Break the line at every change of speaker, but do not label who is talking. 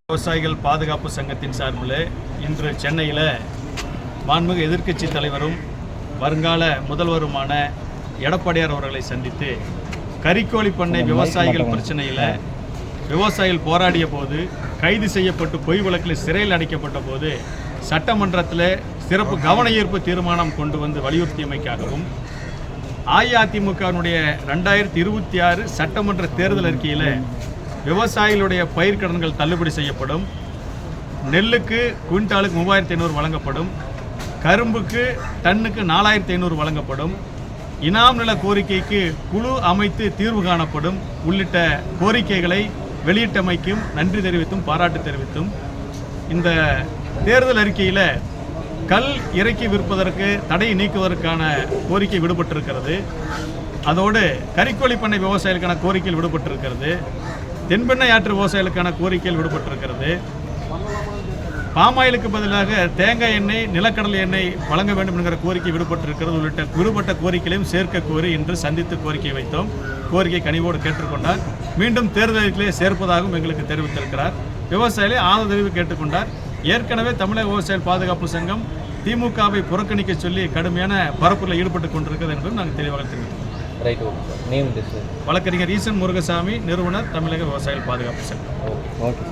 விவசாயிகள் பாதுகாப்பு சங்கத்தின் சார்பில் இன்று சென்னையில் மாண்புமிகு எதிர்க்கட்சி தலைவரும் வருங்கால முதல்வருமான எடப்பாடியார் அவர்களை சந்தித்து கறிக்கோழி பண்ணை விவசாயிகள் பிரச்சனையில் விவசாயிகள் போராடிய போது கைது செய்யப்பட்டு பொய் வழக்கில் சிறையில் அடைக்கப்பட்ட போது சட்டமன்றத்தில் சிறப்பு கவன ஈர்ப்பு தீர்மானம் கொண்டு வந்து வலியுறுத்தியமைக்காகவும் அஇஅதிமுகவினுடைய 2026 சட்டமன்ற தேர்தல் அறிக்கையில் விவசாயிகளுடைய பயிர்க்கடன்கள் தள்ளுபடி செய்யப்படும், நெல்லுக்கு குவிண்டாலுக்கு 3500 வழங்கப்படும், கரும்புக்கு டன்னுக்கு 4500 வழங்கப்படும், இனாம் நில கோரிக்கைக்கு குழு அமைத்து தீர்வு காணப்படும் உள்ளிட்ட கோரிக்கைகளை வெளியிட்டமைக்கும் நன்றி தெரிவித்தும் பாராட்டு தெரிவித்தும் இந்த தேர்தல் அறிக்கையில் கல் இறக்கி விற்பதற்கு தடை நீக்குவதற்கான கோரிக்கை விடுபட்டிருக்கிறது. அதோடு கறிக்கோழி பண்ணை விவசாயிகளுக்கான கோரிக்கைகள் விடுபட்டிருக்கிறது. தென்பெண்ணை ஆற்று விவசாயிகளுக்கான கோரிக்கைகள் விடுபட்டிருக்கிறது. பாமாயிலுக்கு பதிலாக தேங்காய் எண்ணெய், நிலக்கடலை எண்ணெய் வழங்க வேண்டும் என்கிற கோரிக்கை விடுபட்டிருக்கிறது. உள்ளிட்ட விடுபட்ட கோரிக்கைகளையும் சேர்க்க கோரி இன்று சந்தித்து கோரிக்கை வைத்தோம். கோரிக்கை கனிவோடு கேட்டுக்கொண்டார். மீண்டும் தேர்தலிலே சேர்ப்பதாகவும் எங்களுக்கு தெரிவித்திருக்கிறார். விவசாயிகளை ஆதரவு கேட்டுக்கொண்டார். ஏற்கனவே தமிழக விவசாயிகள் பாதுகாப்பு சங்கம் திமுகவை புறக்கணிக்க சொல்லி கடுமையான பரப்புரையில் ஈடுபட்டு கொண்டிருக்கிறது என்பதும் நாங்கள் தெளிவாக தெரிவித்தோம்.
வழக்கறிஞர்
ஈசன் முருகசாமி, நிறுவனர், தமிழக விவசாயிகள் பாதுகாப்பு சங்கம்.
ஓகே.